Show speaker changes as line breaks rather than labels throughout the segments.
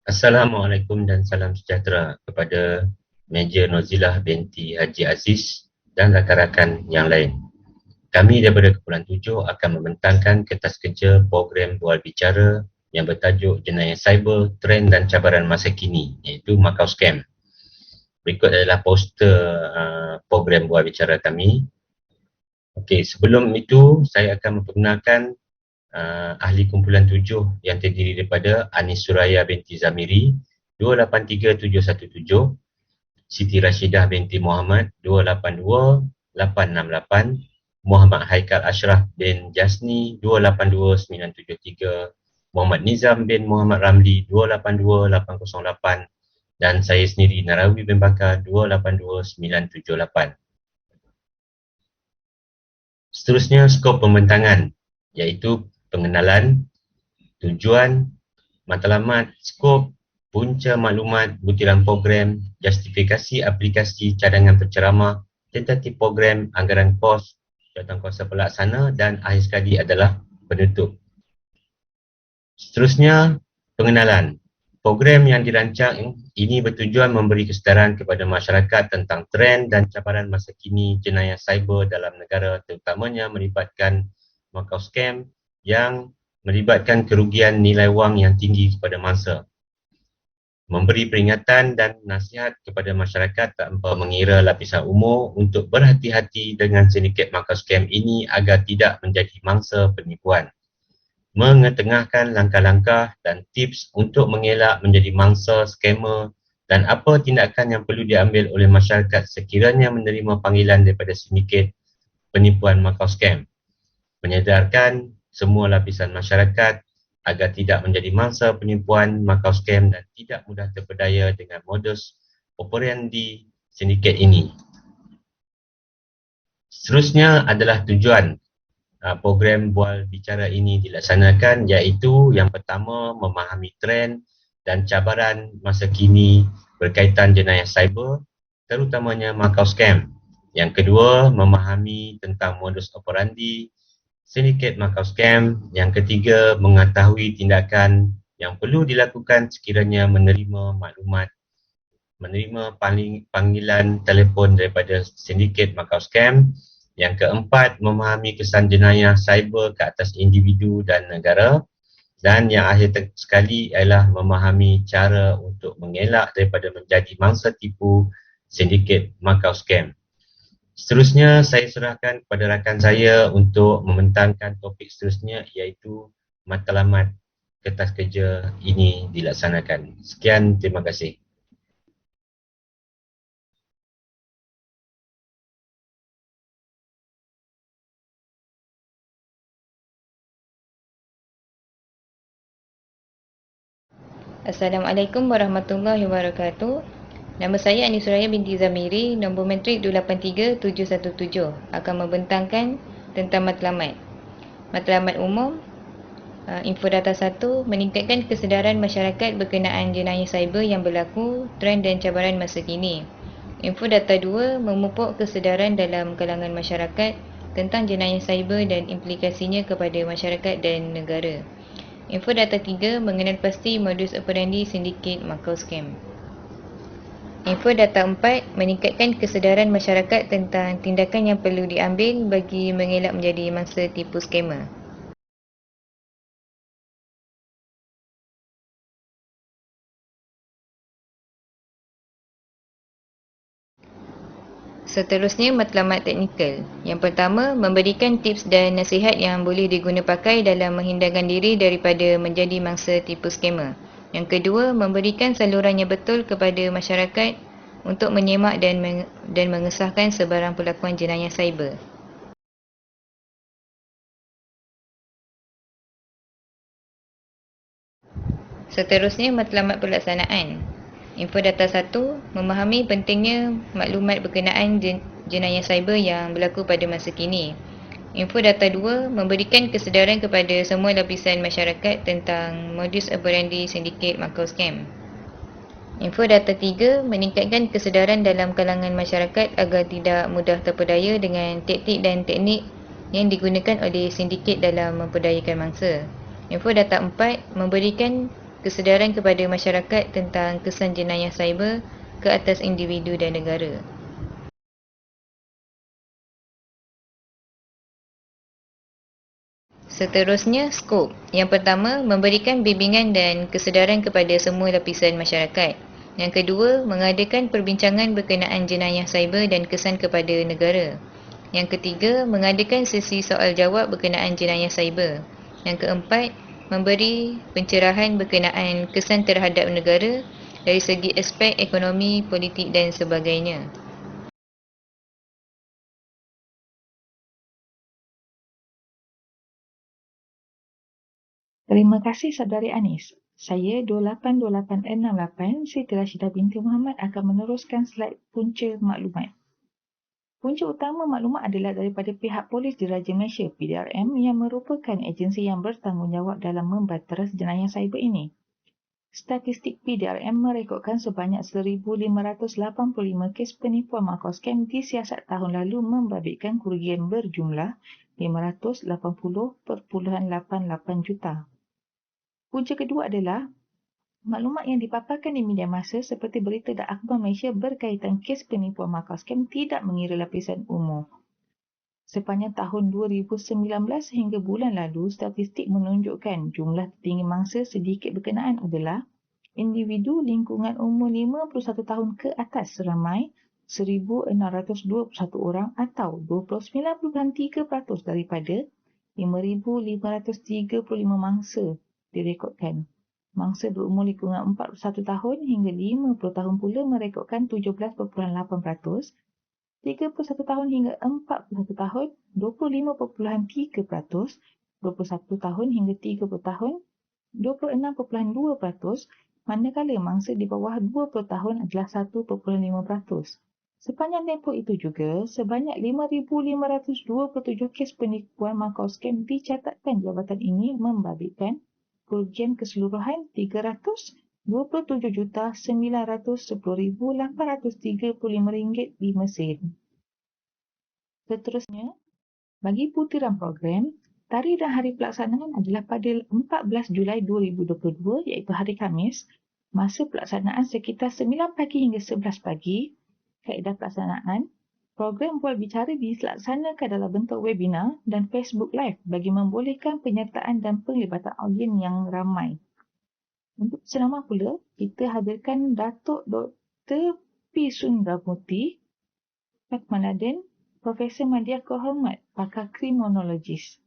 Assalamualaikum dan salam sejahtera kepada Meja Nozilah binti Haji Aziz dan rakan-rakan yang lain. Kami daripada Kumpulan 7 akan membentangkan kertas kerja program bual bicara yang bertajuk Jenayah Cyber, Trend dan Cabaran Masa Kini, iaitu Macau Scam. Berikut adalah poster program bual bicara kami. Okey, sebelum itu saya akan memperkenalkan ahli kumpulan 7 yang terdiri daripada Anis Suraya binti Zamiri 283717, Siti Rashidah binti Muhammad 282868, Muhammad Haikal Ashraf bin Jasni 282973, Muhammad Nizam bin Muhammad Ramli 282808 dan saya sendiri Narawi bin Bakar 282978. Seterusnya skop pembentangan iaitu pengenalan, tujuan, matlamat, skop, punca maklumat, butiran program, justifikasi aplikasi cadangan penceramah, tentatif program, anggaran kos, jawatankuasa pelaksana dan akhir sekali adalah penutup. Seterusnya, pengenalan. Program yang dirancang ini bertujuan memberi kesedaran kepada masyarakat tentang trend dan cabaran masa kini jenayah cyber dalam negara, terutamanya melibatkan Macau Scam yang melibatkan kerugian nilai wang yang tinggi kepada mangsa. Memberi peringatan dan nasihat kepada masyarakat tanpa mengira lapisan umur untuk berhati-hati dengan sindiket Macau Scam ini agar tidak menjadi mangsa penipuan. Mengetengahkan langkah-langkah dan tips untuk mengelak menjadi mangsa skamer dan apa tindakan yang perlu diambil oleh masyarakat sekiranya menerima panggilan daripada sindiket penipuan Macau Scam. Menyedarkan semua lapisan masyarakat agar tidak menjadi mangsa penipuan Macau Scam dan tidak mudah terpedaya dengan modus operandi sindiket ini. Seterusnya adalah tujuan program bual bicara ini dilaksanakan, iaitu yang pertama memahami trend dan cabaran masa kini berkaitan jenayah cyber, terutamanya Macau Scam. Yang kedua, memahami tentang modus operandi sindiket Macau Scam. Yang ketiga, mengetahui tindakan yang perlu dilakukan sekiranya menerima maklumat, menerima panggilan telefon daripada sindiket Macau Scam. Yang keempat, memahami kesan jenayah cyber ke atas individu dan negara. Dan yang akhir sekali ialah memahami cara untuk mengelak daripada menjadi mangsa tipu sindiket Macau Scam. Seterusnya, saya serahkan kepada rakan saya untuk membentangkan topik seterusnya, iaitu matlamat kertas kerja ini dilaksanakan. Sekian, terima kasih.
Assalamualaikum warahmatullahi wabarakatuh. Nama saya Anis Suraya binti Zamiri, nombor matrik 283717, akan membentangkan tentang matlamat. Matlamat umum, info data 1, meningkatkan kesedaran masyarakat berkenaan jenayah cyber yang berlaku, trend dan cabaran masa kini. Info data 2, memupuk kesedaran dalam kalangan masyarakat tentang jenayah cyber dan implikasinya kepada masyarakat dan negara. Info data 3, mengenal pasti modus operandi sindiket Macau Scam. Info data 4, meningkatkan kesedaran masyarakat tentang tindakan yang perlu diambil bagi mengelak menjadi mangsa tipu skamer. Seterusnya, matlamat teknikal. Yang pertama, memberikan tips dan nasihat yang boleh diguna pakai dalam menghindarkan diri daripada menjadi mangsa tipu skamer. Yang kedua, memberikan saluran yang betul kepada masyarakat untuk menyemak dan mengesahkan sebarang pelakuan jenayah cyber. Seterusnya, matlamat pelaksanaan. Info data 1, memahami pentingnya maklumat berkenaan jenayah cyber yang berlaku pada masa kini. Info data 2, memberikan kesedaran kepada semua lapisan masyarakat tentang modus operandi sindiket Macau Scam. Info data 3, meningkatkan kesedaran dalam kalangan masyarakat agar tidak mudah terpedaya dengan taktik dan teknik yang digunakan oleh sindiket dalam memperdayakan mangsa. Info data 4, memberikan kesedaran kepada masyarakat tentang kesan jenayah cyber ke atas individu dan negara. Seterusnya, skop. Yang pertama, memberikan bimbingan dan kesedaran kepada semua lapisan masyarakat. Yang kedua, mengadakan perbincangan berkenaan jenayah cyber dan kesan kepada negara. Yang ketiga, mengadakan sesi soal jawab berkenaan jenayah cyber. Yang keempat, memberi pencerahan berkenaan kesan terhadap negara dari segi aspek ekonomi, politik dan sebagainya.
Terima kasih Saudari Anis. Saya 282868 Siti Rashidah binti Muhammad akan meneruskan slide punca maklumat. Punca utama maklumat adalah daripada pihak Polis Diraja Malaysia PDRM yang merupakan agensi yang bertanggungjawab dalam membateras jenayah cyber ini. Statistik PDRM merekodkan sebanyak 1,585 kes penipuan makau scam disiasat tahun lalu membabitkan kerugian berjumlah 580.88 juta. Punca kedua adalah maklumat yang dipaparkan di media masa seperti berita dan akhbar Malaysia berkaitan kes penipuan makau scam tidak mengira lapisan umur. Sepanjang tahun 2019 hingga bulan lalu, statistik menunjukkan jumlah tertinggi mangsa sedikit berkenaan adalah individu lingkungan umur 51 tahun ke atas seramai 1,621 orang atau 29.3% daripada 5,535 mangsa direkodkan. Mangsa berumur lingkungan 41 tahun hingga 50 tahun pula merekodkan 17.8%, 31 tahun hingga 41 tahun 25.3%, 21 tahun hingga 30 tahun 26.2%, manakala mangsa di bawah 20 tahun adalah 1.5%. Sepanjang tempoh itu juga, sebanyak 5,527 kes penipuan makau scam dicatatkan jabatan ini membabitkan kerugian keseluruhan RM300,910,835 di Mesir. Seterusnya, bagi putiran program, tarikh dan hari pelaksanaan adalah pada 14 Julai 2022 iaitu hari Khamis. Masa pelaksanaan sekitar 9 pagi hingga 11 pagi. Kaedah pelaksanaan, program bual bicara dilaksanakan dalam bentuk webinar dan Facebook Live bagi membolehkan penyertaan dan penglibatan audiens yang ramai. Untuk ceramah pula, kita hadirkan Datuk Dr. P. Sundramoorthy, Mandarin, Profesor Madya Kehormat, pakar kriminologis.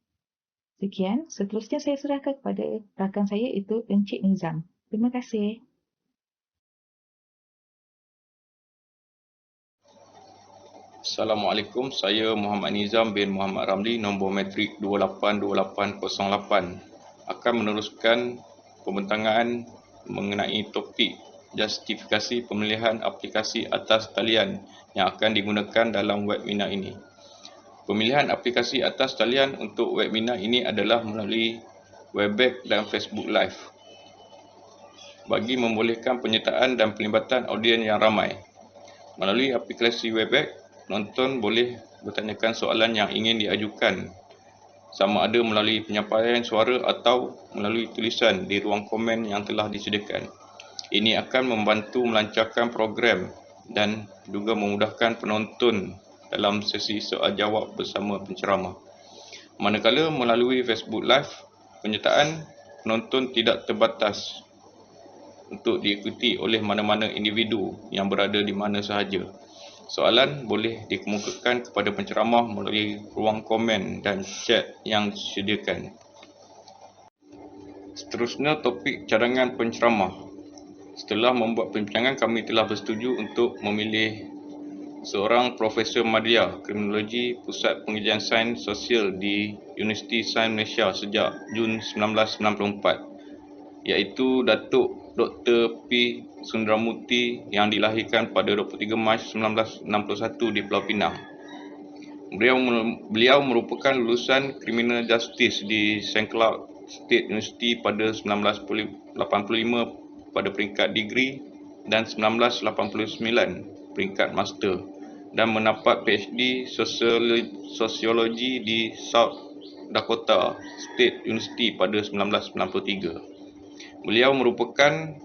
Sekian, seterusnya saya serahkan kepada rakan saya iaitu Encik Nizam. Terima kasih.
Assalamualaikum, saya Muhammad Nizam bin Muhammad Ramli, nombor matrik 282808. Akan meneruskan pembentangan mengenai topik justifikasi pemilihan aplikasi atas talian yang akan digunakan dalam webinar ini. Pemilihan aplikasi atas talian untuk webinar ini adalah melalui Webex dan Facebook Live bagi membolehkan penyertaan dan pelibatan audiens yang ramai. Melalui aplikasi Webex, penonton boleh bertanyakan soalan yang ingin diajukan sama ada melalui penyampaian suara atau melalui tulisan di ruang komen yang telah disediakan. Ini akan membantu melancarkan program dan juga memudahkan penonton dalam sesi soal jawab bersama penceramah. Manakala melalui Facebook Live, penyertaan penonton tidak terbatas untuk diikuti oleh mana-mana individu yang berada di mana sahaja. Soalan boleh dikemukakan kepada penceramah melalui ruang komen dan chat yang disediakan. Seterusnya, topik cadangan penceramah. Setelah membuat perbincangan, kami telah bersetuju untuk memilih seorang Profesor Madya Kriminologi Pusat Pengajian Sains Sosial di Universiti Sains Malaysia sejak Jun 1994, iaitu Datuk Dr. P. Sundramoorthy yang dilahirkan pada 23 Mac 1961 di Pulau Pinang. Beliau merupakan lulusan Criminal Justice di St. Cloud State University pada 1985 pada peringkat degree dan 1989 peringkat master dan mendapat PhD Sosiologi di South Dakota State University pada 1993. Beliau merupakan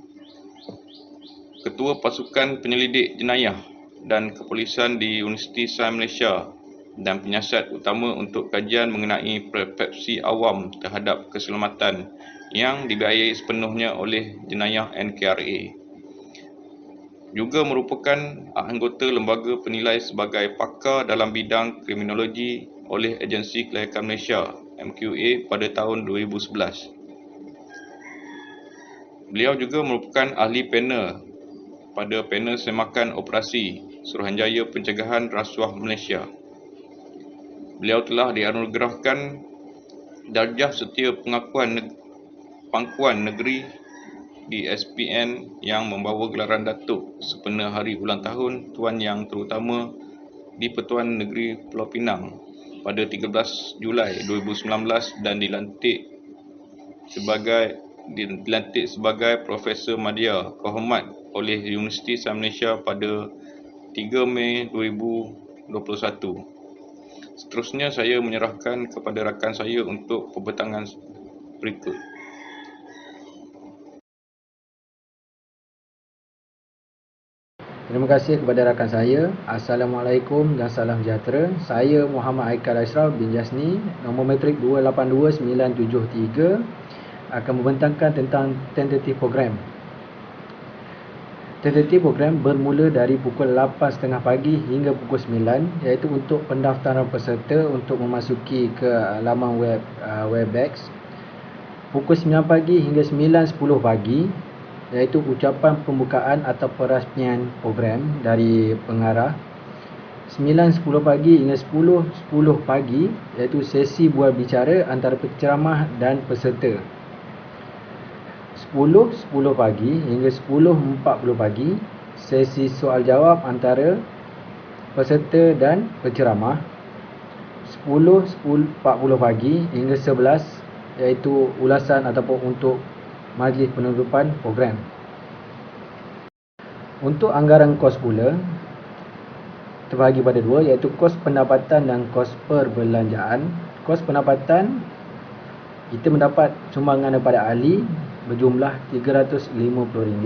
Ketua Pasukan Penyelidik Jenayah dan Kepolisian di Universiti Sains Malaysia dan penyiasat utama untuk kajian mengenai persepsi awam terhadap keselamatan yang dibiayai sepenuhnya oleh jenayah NKRA. Juga merupakan anggota Lembaga Penilai sebagai pakar dalam bidang kriminologi oleh Agensi Kelayakan Malaysia MQA pada tahun 2011. Beliau juga merupakan ahli panel pada panel semakan operasi Suruhanjaya Pencegahan Rasuah Malaysia. Beliau telah dianugerahkan darjah setia pangkuan negeri di SPN yang membawa gelaran Datuk sempena hari ulang tahun Tuan Yang Terutama di Pertuan Negeri Pulau Pinang pada 13 Julai 2019 dan dilantik sebagai Profesor Madya Kehormat oleh Universiti Sains Malaysia pada 3 Mei 2021. Seterusnya saya menyerahkan kepada rakan saya untuk pembentangan berikut.
Terima kasih kepada rakan saya. Assalamualaikum dan salam sejahtera. Saya Muhammad Aikal Ashraf bin Jasni, nombor matrik 282973, akan membentangkan tentang tentative program. Tentative program bermula dari pukul 8.30 pagi hingga pukul 9, iaitu untuk pendaftaran peserta untuk memasuki ke laman web Webex. Pukul 9 pagi hingga 9.10 pagi, iaitu ucapan pembukaan atau perasmian program dari pengarah. 9.10 pagi hingga 10.10 pagi, iaitu sesi bual bicara antara penceramah dan peserta. 10.10 pagi hingga 10.40 pagi, sesi soal jawab antara peserta dan penceramah. 10.40 pagi hingga 11, iaitu ulasan ataupun untuk majlis penutupan program. Untuk anggaran kos pula terbahagi pada dua, iaitu kos pendapatan dan kos perbelanjaan. Kos pendapatan, kita mendapat sumbangan daripada ahli berjumlah RM350.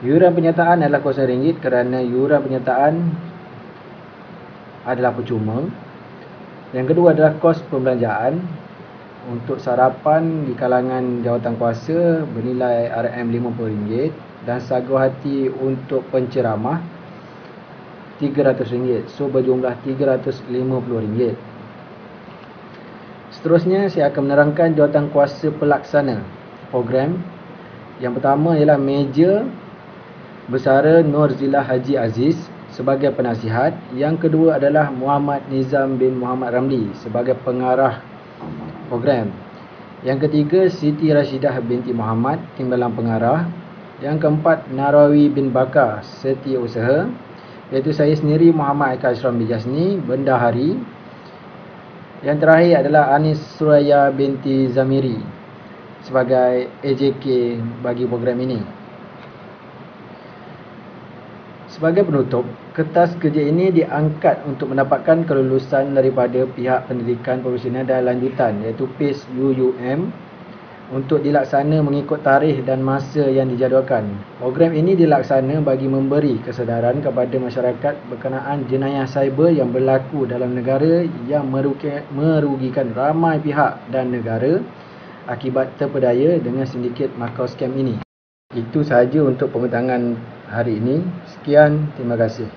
Yuran penyertaan adalah RM0 kerana yuran penyertaan adalah percuma. Yang kedua adalah kos perbelanjaan. Untuk sarapan di kalangan jawatan kuasa bernilai RM50 dan sagu hati untuk penceramah RM300. So berjumlah RM350. Seterusnya saya akan menerangkan jawatan kuasa pelaksana program. Yang pertama ialah Meja Bersara Norzilah Haji Aziz sebagai penasihat. Yang kedua adalah Muhammad Nizam bin Muhammad Ramli sebagai pengarah program. Yang ketiga, Siti Rashidah binti Muhammad, timbalan pengarah. Yang keempat, Narawi bin Bakar, setiausaha. Iaitu saya sendiri, Muhammad Aikal Ashraf bin Jasni, bendahari. Yang terakhir adalah Anis Suraya binti Zamiri sebagai AJK bagi program ini. Sebagai penutup, kertas kerja ini diangkat untuk mendapatkan kelulusan daripada pihak pendidikan profesional dan lanjutan, iaitu PACE UUM, untuk dilaksana mengikut tarikh dan masa yang dijadualkan. Program ini dilaksana bagi memberi kesedaran kepada masyarakat berkenaan jenayah cyber yang berlaku dalam negara yang merugikan ramai pihak dan negara akibat terpedaya dengan sindiket makau scam ini. Itu sahaja untuk pembentangan hari ini. Sekian, terima kasih.